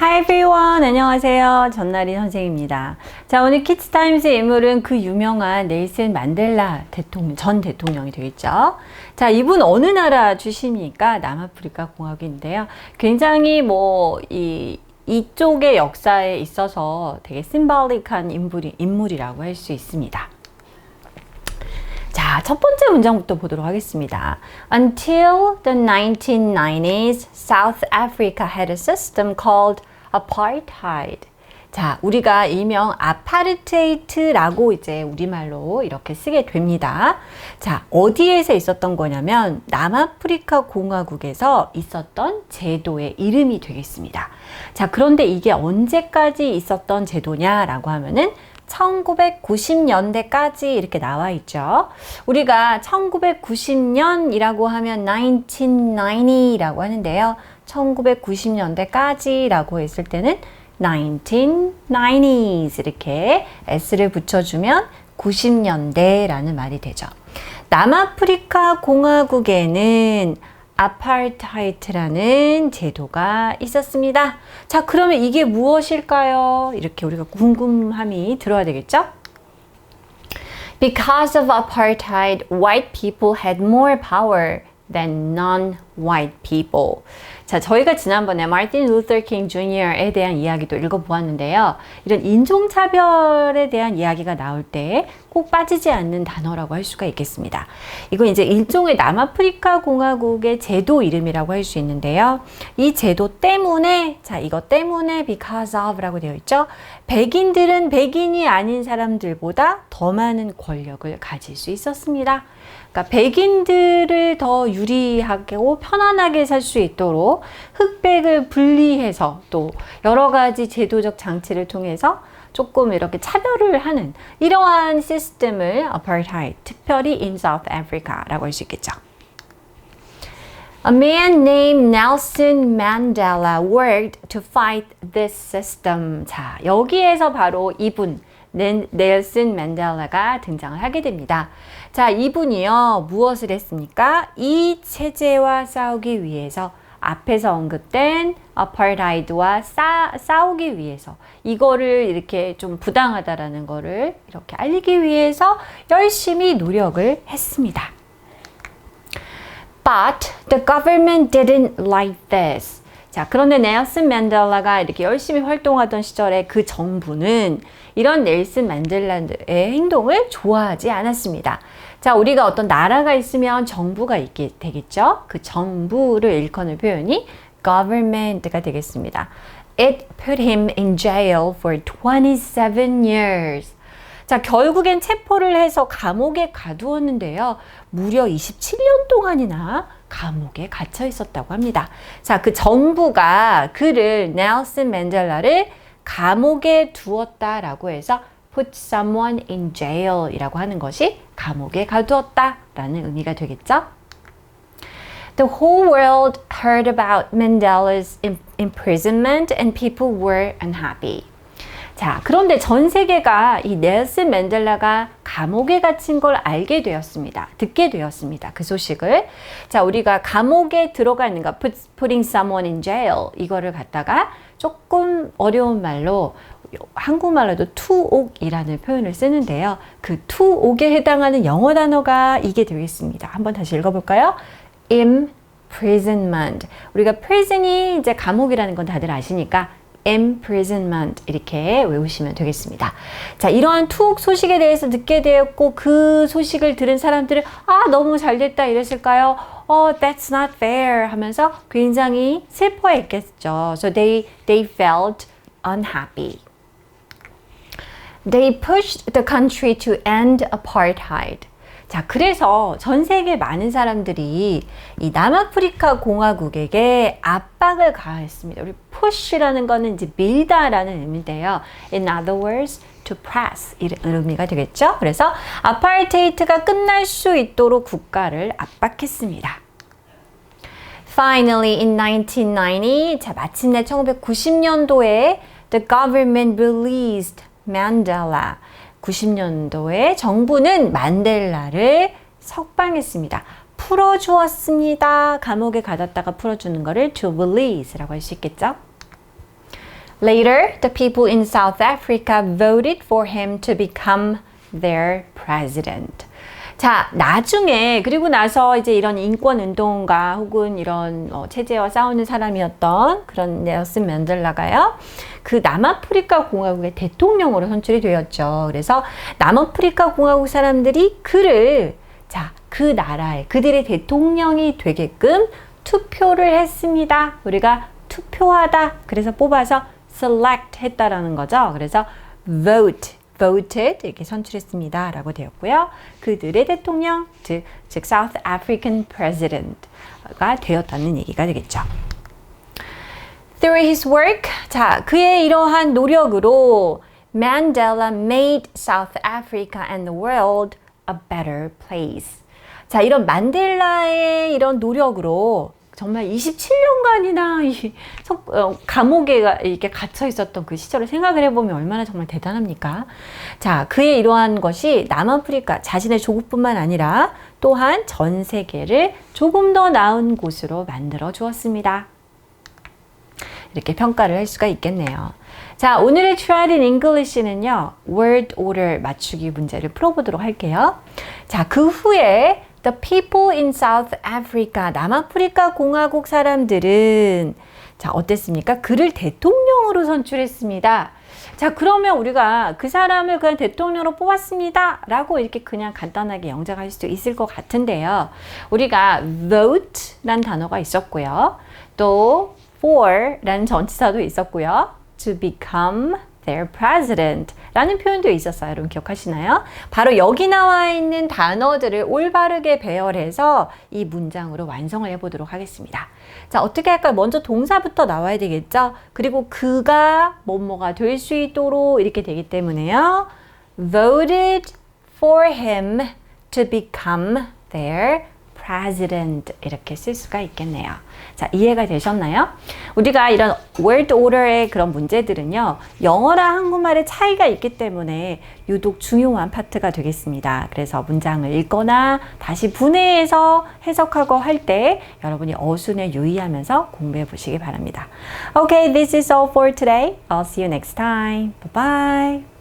Hi everyone, 안녕하세요. 전나리 선생입니다. 자, 오늘 키즈타임스의 인물은 그 유명한 넬슨 만델라 전 대통령이 되겠죠. 자, 이분 어느 나라 출신입니까? 남아프리카 공화국인데요. 굉장히 이쪽의 역사에 있어서 되게 심볼릭한 인물이라고 할 수 있습니다. 자, 첫 번째 문장부터 보도록 하겠습니다. Until the 1990s, South Africa had a system called apartheid. 자, 우리가 일명 아파르테이트라고 이제 우리말로 이렇게 쓰게 됩니다. 자, 어디에서 있었던 거냐면 남아프리카 공화국에서 있었던 제도의 이름이 되겠습니다. 자, 그런데 이게 언제까지 있었던 제도냐라고 하면은 1990년대까지 이렇게 나와 있죠. 우리가 1990년이라고 하면 1990라고 하는데요. 1990년대까지라고 했을 때는 1990s 이렇게 S를 붙여주면 90년대라는 말이 되죠. 남아프리카 공화국에는 아파르타이트라는 제도가 있었습니다. 자, 그러면 이게 무엇일까요? 이렇게 우리가 궁금함이 들어야 되겠죠? Because of apartheid, white people had more power than non-white people. 자, 저희가 지난번에 마틴 루터 킹 주니어에 대한 이야기도 읽어보았는데요. 이런 인종차별에 대한 이야기가 나올 때 꼭 빠지지 않는 단어라고 할 수가 있겠습니다. 이건 이제 일종의 남아프리카 공화국의 제도 이름이라고 할 수 있는데요. 이 제도 때문에, 자, 이것 때문에 because of라고 되어 있죠. 백인들은 백인이 아닌 사람들보다 더 많은 권력을 가질 수 있었습니다. 그러니까 백인들을 더 유리하고 편안하게 살 수 있도록 흑백을 분리해서 또 여러 가지 제도적 장치를 통해서 조금 이렇게 차별을 하는 이러한 시스템을 apartheid, 특별히 in South Africa라고 할 수 있겠죠. A man named Nelson Mandela worked to fight this system. 자, 여기에서 바로 이분 넬슨 맨델라가 등장을 하게 됩니다. 자, 이분이요, 무엇을 했습니까? 이 체제와 싸우기 위해서 앞에서 언급된 아파르타이드와 싸우기 위해서 이거를 이렇게 좀 부당하다라는 거를 이렇게 알리기 위해서 열심히 노력을 했습니다. But the government didn't like this. 자, 그런데 넬슨 맨델라가 이렇게 열심히 활동하던 시절에 그 정부는 이런 넬슨 맨델라의 행동을 좋아하지 않았습니다. 자, 우리가 어떤 나라가 있으면 정부가 있게 되겠죠? 그 정부를 일컫는 표현이 government가 되겠습니다. It put him in jail for 27 years. 자, 결국엔 체포를 해서 감옥에 가두었는데요. 무려 27년 동안이나 감옥에 gat혀 있었다고 합니다. 자, 그 정부가 넬슨 맨델라를 감옥에 두었다라고 해서 put someone in jail 이라고 하는 것이 감옥에 가두었다 라는 의미가 되겠죠. The whole world heard about Mandela's imprisonment and people were unhappy. 자, 그런데 전 세계가 이 넬슨 맨델라가 감옥에 갇힌 걸 알게 되었습니다. 듣게 되었습니다. 그 소식을. 자, 우리가 감옥에 들어가 있는 거, putting someone in jail, 이거를 갖다가 조금 어려운 말로, 한국말로도 투옥이라는 표현을 쓰는데요. 그 투옥에 해당하는 영어 단어가 이게 되겠습니다. 한번 다시 읽어볼까요? imprisonment. 우리가 prison이 이제 감옥이라는 건 다들 아시니까 imprisonment 이렇게 외우시면 되겠습니다. 자, 이러한 투옥 소식에 대해서 듣게 되었고 그 소식을 들은 사람들은 너무 잘됐다 이랬을까요? That's not fair 하면서 굉장히 슬퍼했겠죠. So they felt unhappy. They pushed the country to end apartheid. 자, 그래서 전 세계 많은 사람들이 이 남아프리카 공화국에게 압박을 가했습니다. 우리 push라는 거는 이제 밀다라는 의미인데요. In other words, to press 이런 의미가 되겠죠. 그래서 아파르테이트가 끝날 수 있도록 국가를 압박했습니다. Finally, in 1990, 자, 마침내 1990년도에 the government released Mandela. 90년도에 정부는 만델라를 석방했습니다. 풀어주었습니다. 감옥에 가뒀다가 풀어주는 거를 to release라고 할 수 있겠죠. Later, the people in South Africa voted for him to become their president. 자, 나중에 그리고 나서 이제 이런 인권 운동가 혹은 이런 체제와 싸우는 사람이었던 그런 넬슨 맨델라가요. 그 남아프리카 공화국의 대통령으로 선출이 되었죠. 그래서 남아프리카 공화국 사람들이 그를 그 나라의 그들의 대통령이 되게끔 투표를 했습니다. 우리가 투표하다. 그래서 뽑아서 select 했다라는 거죠. 그래서 voted 이렇게 선출했습니다 라고 되었고요. 그들의 대통령 즉 South African President가 되었다는 얘기가 되겠죠. Through his work, 그의 이러한 노력으로 Mandela made South Africa and the world a better place. 이런 만델라의 이런 노력으로 정말 27년간이나 감옥에 이렇게 갇혀 있었던 그 시절을 생각을 해보면 얼마나 정말 대단합니까? 그의 이러한 것이 남아프리카 자신의 조국뿐만 아니라 또한 전 세계를 조금 더 나은 곳으로 만들어 주었습니다. 이렇게 평가를 할 수가 있겠네요. 오늘의 Try it in English는요, word order 맞추기 문제를 풀어보도록 할게요. 그 후에 The people in South Africa, 남아프리카 공화국 사람들은 어땠습니까? 그를 대통령으로 선출했습니다. 그러면 우리가 그 사람을 그냥 대통령으로 뽑았습니다 라고 이렇게 그냥 간단하게 영작할 수도 있을 것 같은데요. 우리가 vote 라는 단어가 있었고요. 또 for 라는 전치사도 있었고요. To become their president 라는 표현도 있었어요. 여러분 기억하시나요? 바로 여기 나와 있는 단어들을 올바르게 배열해서 이 문장으로 완성을 해보도록 하겠습니다. 어떻게 할까요? 먼저 동사부터 나와야 되겠죠? 그리고 그가 뭐뭐가 될 수 있도록 이렇게 되기 때문에요. voted for him to become their president 이렇게 쓸 수가 있겠네요. 이해가 되셨나요? 우리가 이런 word order의 그런 문제들은요, 영어랑 한국말의 차이가 있기 때문에 유독 중요한 파트가 되겠습니다. 그래서 문장을 읽거나 다시 분해해서 해석하고 할 때 여러분이 어순에 유의하면서 공부해 보시기 바랍니다. Okay, this is all for today. I'll see you next time. Bye bye.